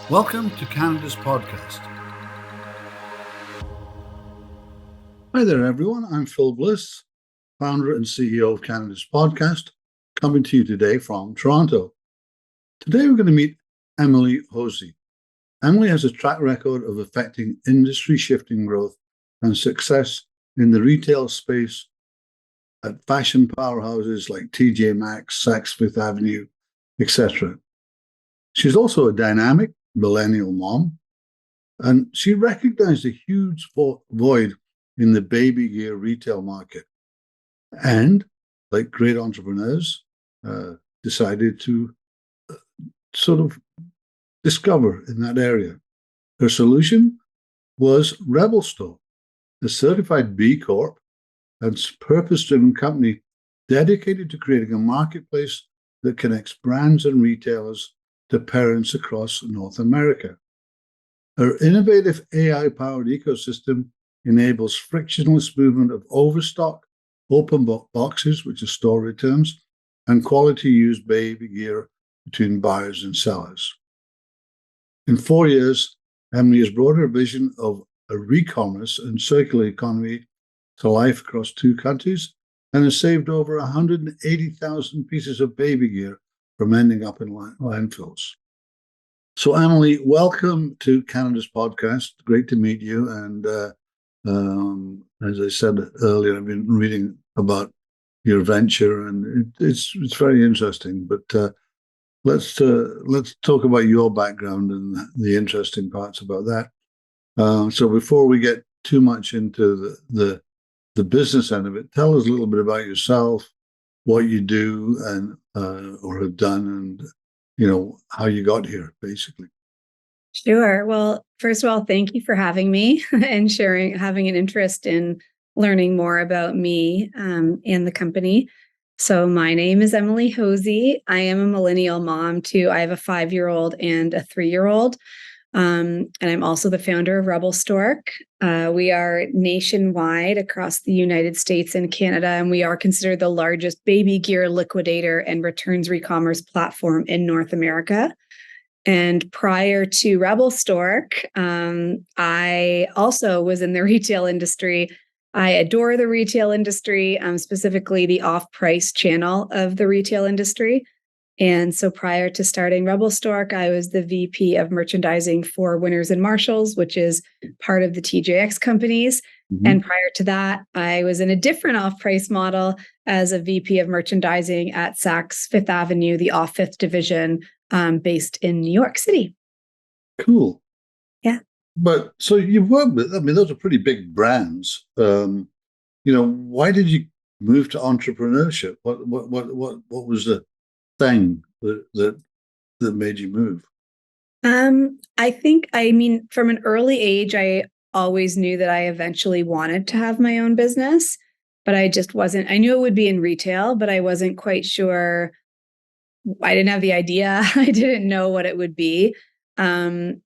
Welcome to Canada's podcast. Hi there, everyone. I'm Phil Bliss, founder and CEO of Canada's podcast, coming to you today from Toronto. Today, we're going to meet Emily Hosey. Emily has a track record of affecting industry-shifting growth and success in the retail space at fashion powerhouses like TJ Maxx, Saks Fifth Avenue, etc. She's also a dynamic millennial mom, and she recognized a huge void in the baby gear retail market. And, like great entrepreneurs, decided to sort of discover in that area. Her solution was Rebel Store, a certified B Corp and purpose-driven company dedicated to creating a marketplace that connects brands and retailers to parents across North America. Her innovative AI-powered ecosystem enables frictionless movement of overstock, open boxes, which are store returns, and quality used baby gear between buyers and sellers. In 4 years, Emily has brought her vision of a re-commerce and circular economy to life across 2 countries and has saved over 180,000 pieces of baby gear from ending up in landfills. So, Emily, welcome to Canada's podcast. Great to meet you. And as I said earlier, I've been reading about your venture, and it's very interesting. But let's talk about your background and the interesting parts about that. So, before we get too much into the business end of it, tell us a little bit about yourself, what you do and or have done, and how you got here, basically. Sure. Well, first of all, thank you for having me and having an interest in learning more about me and the company. So my name is Emily Hosey. I am a millennial mom too. I have a 5-year-old and a 3-year-old. And I'm also the founder of Rebel Stork. We are nationwide across the United States and Canada, and we are considered the largest baby gear liquidator and returns re-commerce platform in North America. And prior to Rebel Stork, I also was in the retail industry. I adore the retail industry, specifically the off-price channel of the retail industry. And so prior to starting Rebel Stork, I was the VP of merchandising for Winners and Marshalls, which is part of the TJX companies. Mm-hmm. And prior to that, I was in a different off-price model as a VP of merchandising at Saks Fifth Avenue, the off-fifth division, based in New York City. Cool. Yeah. But so you've worked with, those are pretty big brands. Why did you move to entrepreneurship? What was the thing that made you move? I mean, from an early age, I always knew that I eventually wanted to have my own business, but I knew it would be in retail, but I wasn't quite sure. I didn't have the idea. I didn't know what it would be. And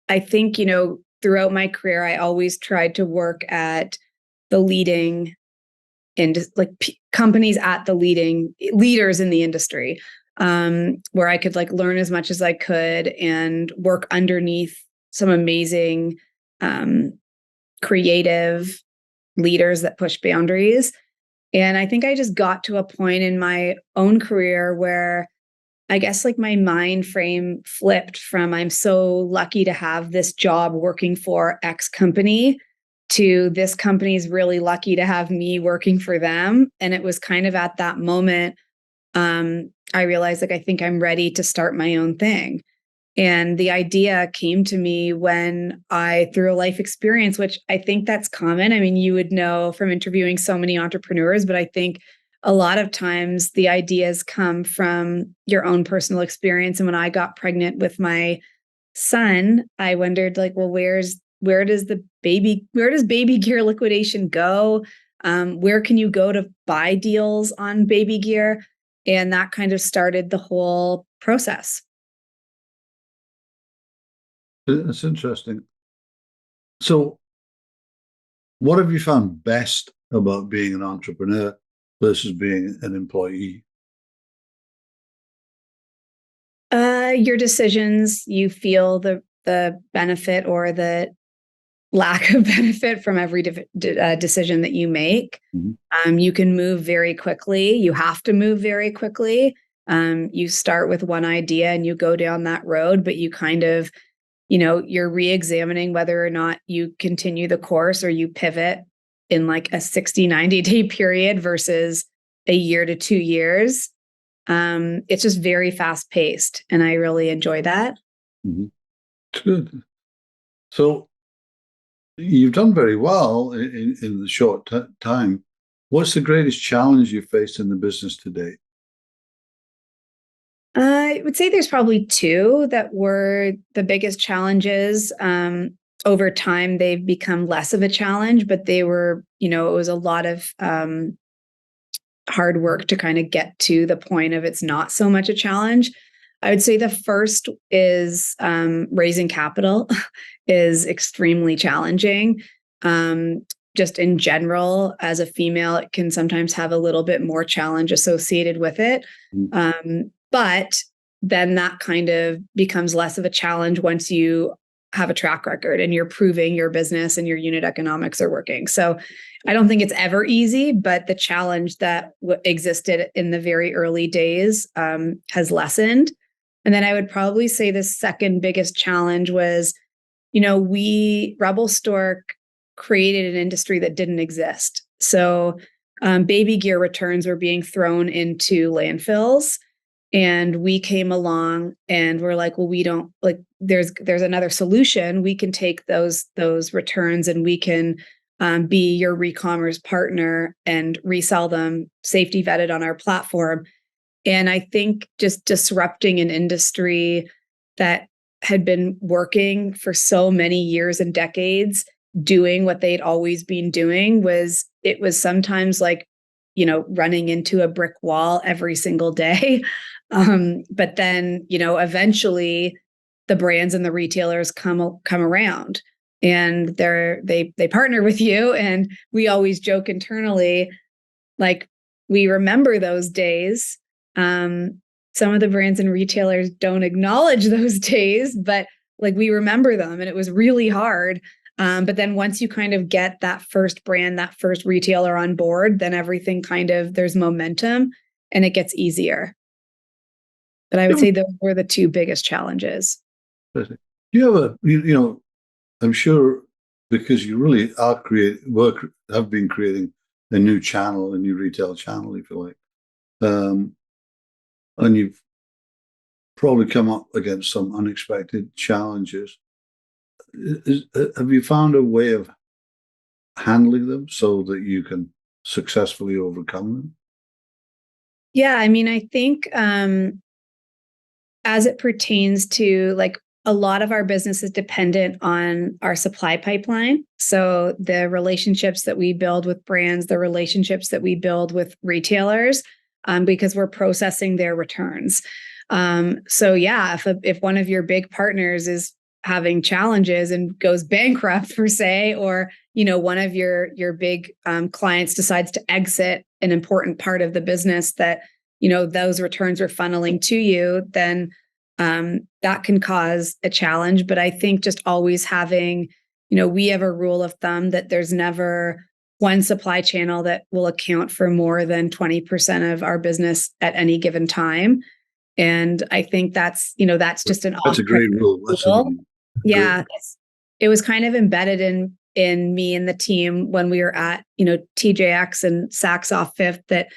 I think, throughout my career, I always tried to work at the leading companies at the leaders in the industry, where I could learn as much as I could and work underneath some amazing creative leaders that push boundaries. And I think I just got to a point in my own career where I guess my mind frame flipped from I'm so lucky to have this job working for X company to this company is really lucky to have me working for them. And it was kind of at that moment, I realized I think I'm ready to start my own thing. And the idea came to me when through a life experience, which I think that's common. I mean, you would know from interviewing so many entrepreneurs, but I think a lot of times the ideas come from your own personal experience. And when I got pregnant with my son, I wondered where does baby gear liquidation go? Where can you go to buy deals on baby gear? And that kind of started the whole process. That's interesting. So what have you found best about being an entrepreneur versus being an employee? Your decisions, you feel the benefit or the lack of benefit from every decision that you make. Mm-hmm. You can move very quickly. You have to move very quickly. You start with one idea and you go down that road, but you kind of, you're re-examining whether or not you continue the course or you pivot in like a 60, 90-day period versus a year to 2 years. It's just very fast paced, and I really enjoy that. Mm-hmm. Good. So you've done very well in the short time. What's the greatest challenge you faced in the business today? I would say there's probably two that were the biggest challenges. Over time, they've become less of a challenge, but they were, it was a lot of hard work to kind of get to the point of it's not so much a challenge. I would say the first is raising capital is extremely challenging. Just in general, as a female, it can sometimes have a little bit more challenge associated with it. But then that kind of becomes less of a challenge once you have a track record and you're proving your business and your unit economics are working. So I don't think it's ever easy, but the challenge that existed in the very early days has lessened. And then I would probably say the second biggest challenge was, Rebel Stork created an industry that didn't exist. So baby gear returns were being thrown into landfills. And we came along and we're like, well, we don't like, there's another solution. We can take those returns and we can be your re-commerce partner and resell them safety vetted on our platform. And I think just disrupting an industry that had been working for so many years and decades, doing what they'd always been doing was sometimes like, running into a brick wall every single day. But then, eventually the brands and the retailers come around and they partner with you. And we always joke internally, like, we remember those days. Some of the brands and retailers don't acknowledge those days, but like we remember them, and it was really hard. But then once you kind of get that first brand, that first retailer on board, then everything there's momentum and it gets easier. But I would say those were the two biggest challenges. Do you have I'm sure because you really are have been creating a new channel, a new retail channel, if you like. And you've probably come up against some unexpected challenges. Have you found a way of handling them so that you can successfully overcome them? Yeah, I mean, I think as it pertains to like a lot of our business is dependent on our supply pipeline. So the relationships that we build with brands, the relationships that we build with retailers, because we're processing their returns. So yeah, if one of your big partners is having challenges and goes bankrupt per se, or one of your big clients decides to exit an important part of the business that those returns are funneling to you, then that can cause a challenge. But I think just always having, we have a rule of thumb that there's never one supply channel that will account for more than 20% of our business at any given time. And I think that's just that's a great rule. Yeah, it was kind of embedded in me and the team when we were at TJX and Saks Off Fifth, that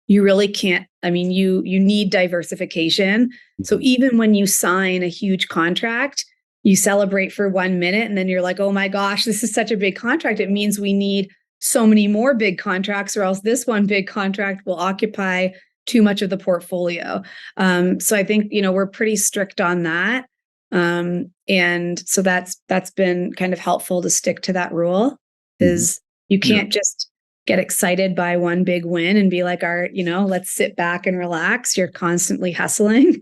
you really can't. I mean, you need diversification. So even when you sign a huge contract, you celebrate for 1 minute and then you're like, oh my gosh, this is such a big contract. It means we need so many more big contracts, or else this one big contract will occupy too much of the portfolio. So I think we're pretty strict on that. And so that's been kind of helpful to stick to that rule, is you can't just get excited by one big win and be like, let's sit back and relax. You're constantly hustling.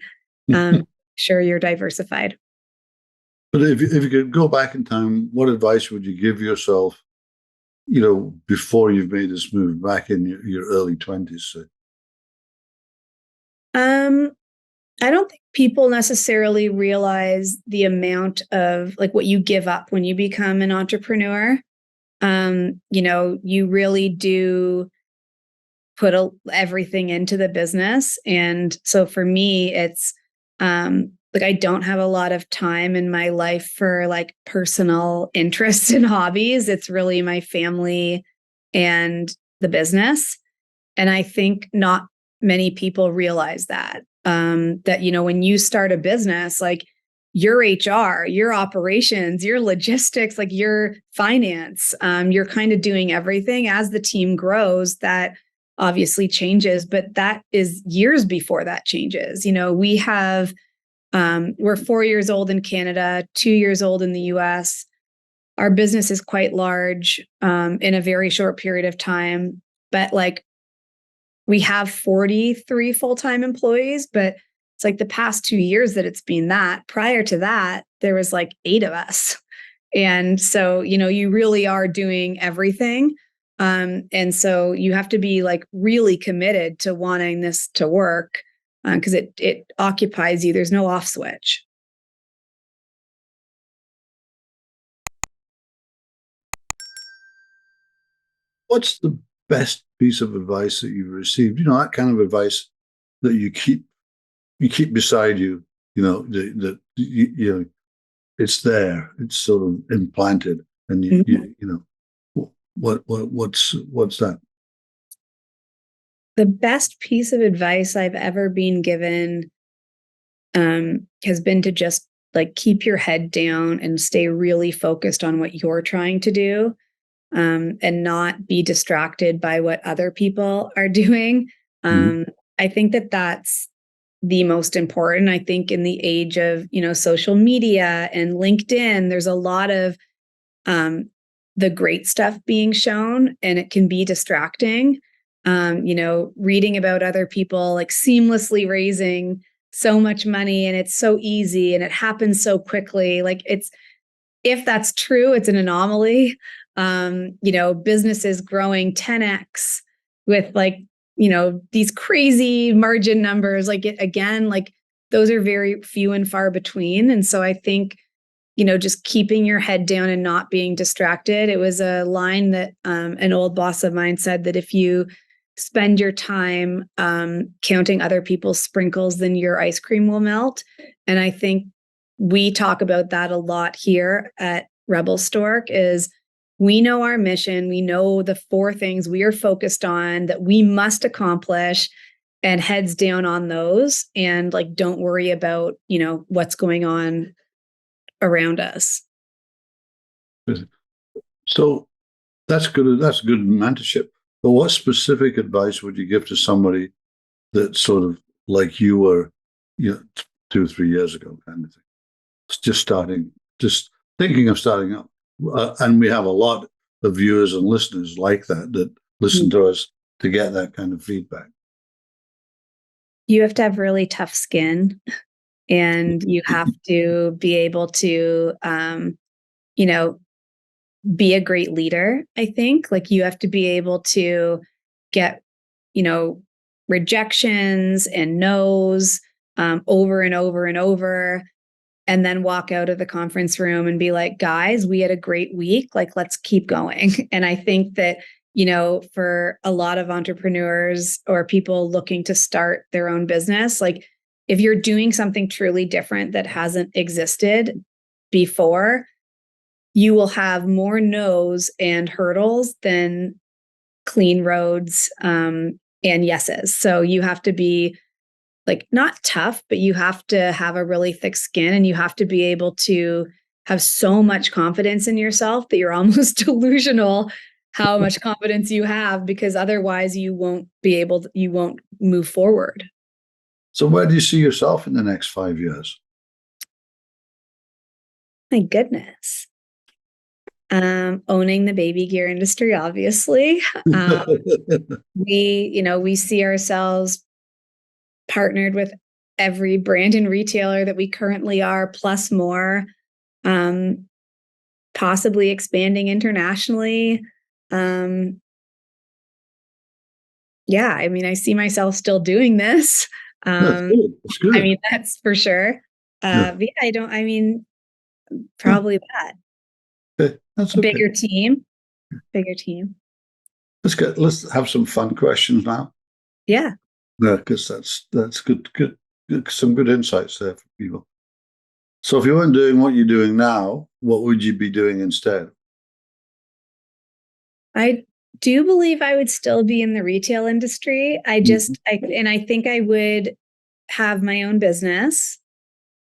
Sure, you're diversified. But if you could go back in time, what advice would you give yourself, before you've made this move back in your early 20s? I don't think people necessarily realize the amount of like what you give up when you become an entrepreneur. You really do put everything into the business. And so for me, it's like I don't have a lot of time in my life for like personal interests and hobbies. It's really my family and the business. And I think not many people realize that. When you start a business, like your HR, your operations, your logistics, like your finance, you're kind of doing everything. As the team grows, that obviously changes, but that is years before that changes. We're 4 years old in Canada, 2 years old in the US. Our business is quite large in a very short period of time, but like we have 43 full-time employees, but it's like the past 2 years that it's been that. Prior to that, there was like 8 of us. And so, you really are doing everything. And so you have to be like really committed to wanting this to work because it occupies you. There's no off switch. What's the best piece of advice that you've received? That kind of advice that you keep beside you. That it's there. It's sort of implanted, and what's that? The best piece of advice I've ever been given has been to just like keep your head down and stay really focused on what you're trying to do, and not be distracted by what other people are doing. I think that that's the most important. I think in the age of, social media and LinkedIn, there's a lot of the great stuff being shown, and it can be distracting. Reading about other people like seamlessly raising so much money and it's so easy and it happens so quickly. Like if that's true, it's an anomaly. Businesses growing 10x with like, these crazy margin numbers, like those are very few and far between. And so I think, just keeping your head down and not being distracted. It was a line that an old boss of mine said that if you spend your time counting other people's sprinkles, then your ice cream will melt. And I think we talk about that a lot here at Rebel Stork is we know our mission. We know the 4 things we are focused on that we must accomplish and heads down on those and like, don't worry about, what's going on around us. So that's good. That's good mentorship. But what specific advice would you give to somebody that sort of like you were, 2 or 3 years ago, kind of thing? It's just thinking of starting up. And we have a lot of viewers and listeners like that listen to us to get that kind of feedback. You have to have really tough skin, and you have to be able to, be a great leader. I think like you have to be able to get, rejections and no's over and over and over, and then walk out of the conference room and be like, guys, we had a great week. Like, let's keep going. And I think that, for a lot of entrepreneurs or people looking to start their own business, like if you're doing something truly different that hasn't existed before, you will have more no's and hurdles than clean roads and yeses. So you have to be like not tough, but you have to have a really thick skin, and you have to be able to have so much confidence in yourself that you're almost delusional how much confidence you have, because otherwise you won't move forward. So where do you see yourself in the next 5 years? My goodness. Owning the baby gear industry, obviously. We see ourselves partnered with every brand and retailer that we currently are, plus more, possibly expanding internationally. I see myself still doing this. That's Um, good. That's I good. mean, that's for sure. Yeah. But yeah, I mean, Yeah. probably that. Okay. That's A okay. bigger team. Let's have some fun questions now. Yeah. Yeah, because that's good, some good insights there for people. So if you weren't doing what you're doing now, what would you be doing instead? I do believe I would still be in the retail industry. Mhm. And I think I would have my own business.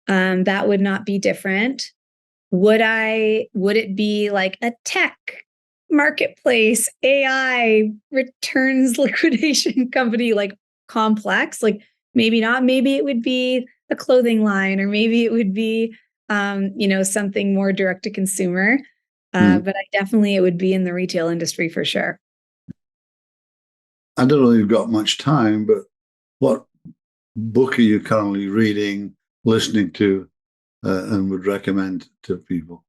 That would not be different. Would it be like a tech marketplace, AI returns liquidation company, like complex? Like maybe not. Maybe it would be a clothing line, or maybe it would be, something more direct to consumer. Mhm. But I definitely, it would be in the retail industry for sure. I don't know if you've got much time, but what book are you currently reading, listening to, and would recommend to people?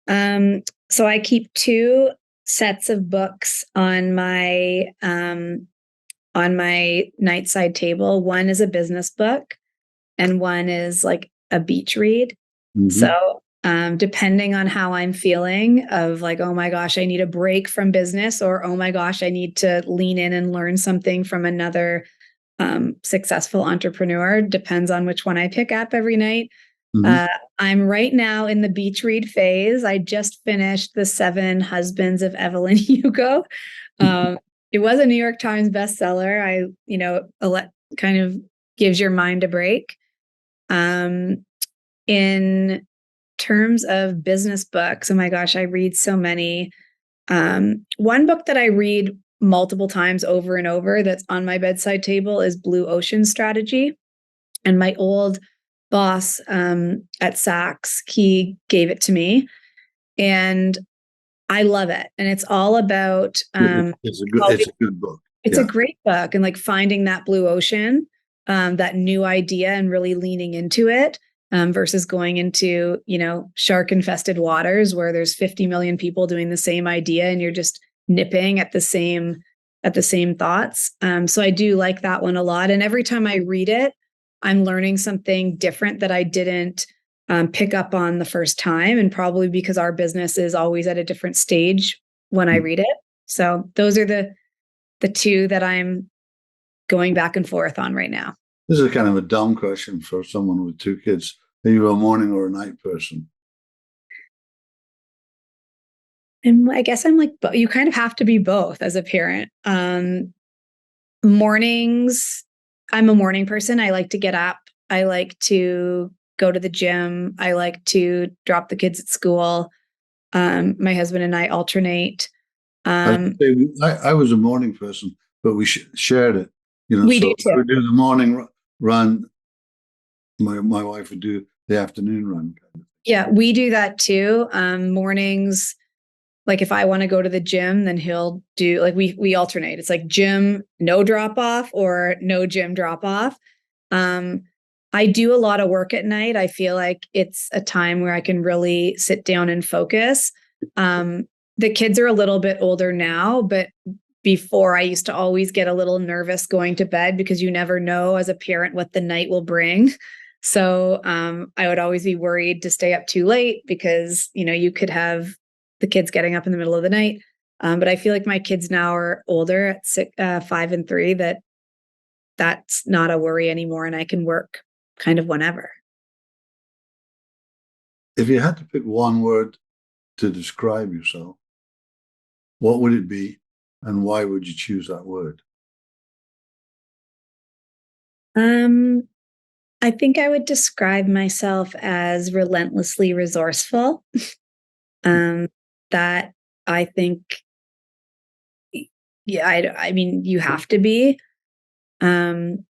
So I keep two sets of books on my nightside table. One is a business book, and one is like a beach read. Hmm. So, depending on how I'm feeling, of like, oh my gosh, I need a break from business, or oh my gosh, I need to lean in and learn something from another successful entrepreneur, depends on which one I pick up every night. Hmm. Uh, I'm right now in the beach read phase. I just finished The Seven Husbands of Evelyn Hugo. Um, it was a New York Times bestseller. Kind of gives your mind a break. In terms of business books, oh my gosh, I read so many. One book that I read multiple times over and over that's on my bedside table is Blue Ocean Strategy. And my old boss at Saks, he gave it to me, and I love it. And it's all about It's a good book. it's a Yeah. great book, and like finding that blue ocean, that new idea, and really leaning into it, versus going into, shark infested waters where there's 50 million people doing the same idea and you're just nipping at the same thoughts. So I do like that one a lot. And every time I read it, I'm learning something different that I didn't pick up on the first time. And probably because our business is always at a different stage when I read it. So those are the two that I'm going back and forth on right now. This is kind of a dumb question for someone with two kids. Are you a morning or a night person? And I guess I'm like, you kind of have to be both as a parent. Mornings, I'm a morning person. I like to get up. I like to go to the gym. I like to drop the kids at school. My husband and I alternate. I, Um, I was a morning person, but we shared it. we So do I too. would do the morning run. My wife would do the afternoon run. Yeah, we do that too. Mornings, like if I want to go to the gym, then he'll do, like, we alternate. It's like gym, no drop off, or no gym drop off. Um, I do a lot of work at night. I feel like it's a time where I can really sit down and focus. The kids are a little bit older now, but before, I used to always get a little nervous going to bed because you never know as a parent what the night will bring. So I would always be worried to stay up too late because, you could have the kids getting up in the middle of the night. But I feel like my kids now are older at 5 and 3, that's not a worry anymore, and I can work kind of whenever. If you had to pick one word to describe yourself, what would it be, and why would you choose that word? Um, I think I would describe myself as relentlessly resourceful. Um, that I think, yeah, I mean, you have to be. Um,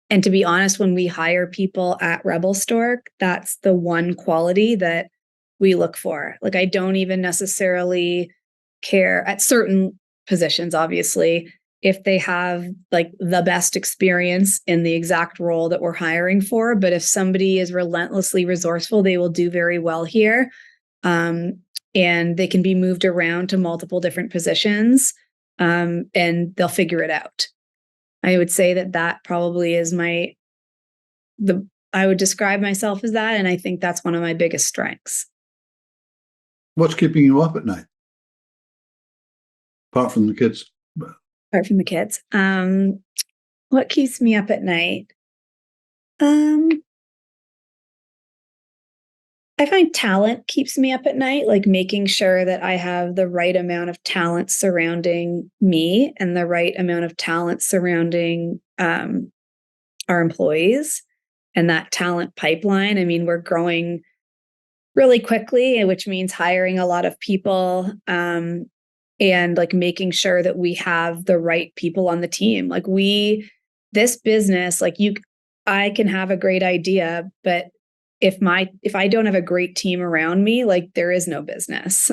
and to be honest, when we hire people at Rebel Stork, that's the one quality that we look for. Like, I don't even necessarily care at certain positions, obviously, if they have like the best experience in the exact role that we're hiring for. But if somebody is relentlessly resourceful, they will do very well here. Um, and they can be moved around to multiple different positions, and they'll figure it out. I would say that probably is I would describe myself as that. And I think that's one of my biggest strengths. What's keeping you up at night? Apart from the kids. Apart from the kids. What keeps me up at night? I find talent keeps me up at night, like making sure that I have the right amount of talent surrounding me and the right amount of talent surrounding our employees and that talent pipeline. I mean, we're growing really quickly, which means hiring a lot of people and like making sure that we have the right people on the team. Like this business, I can have a great idea, but if I don't have a great team around me, like there is no business.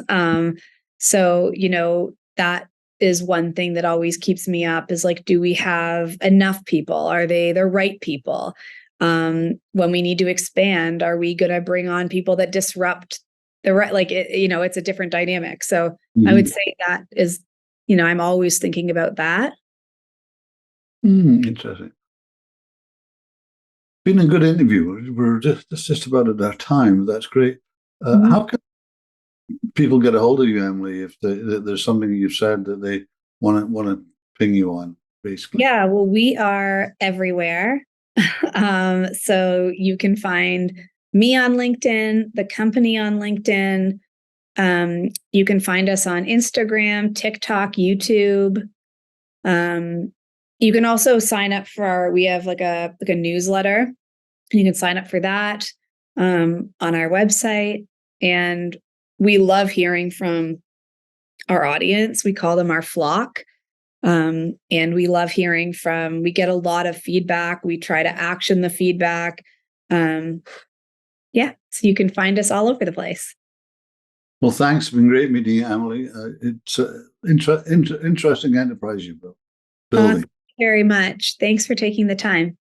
So, that is one thing that always keeps me up is like, do we have enough people? Are they the right people? When we need to expand, are we going to bring on people that disrupt it's a different dynamic. So I would say that is, I'm always thinking about that. Interesting. Been a good interview. We're just about at that time. That's great. How can people get a hold of you, Emily, if there's something you've said that they want to ping you on, basically? Yeah, well, we are everywhere. So you can find me on LinkedIn, the company on LinkedIn. You can find us on Instagram, TikTok, YouTube. You can also sign up we have like a newsletter. You can sign up for that on our website. And we love hearing from our audience. We call them our flock. And we love hearing we get a lot of feedback. We try to action the feedback. So you can find us all over the place. Well, thanks. It's been great meeting you, Emily. It's an interesting enterprise you've built. Thank you very much. Thanks for taking the time.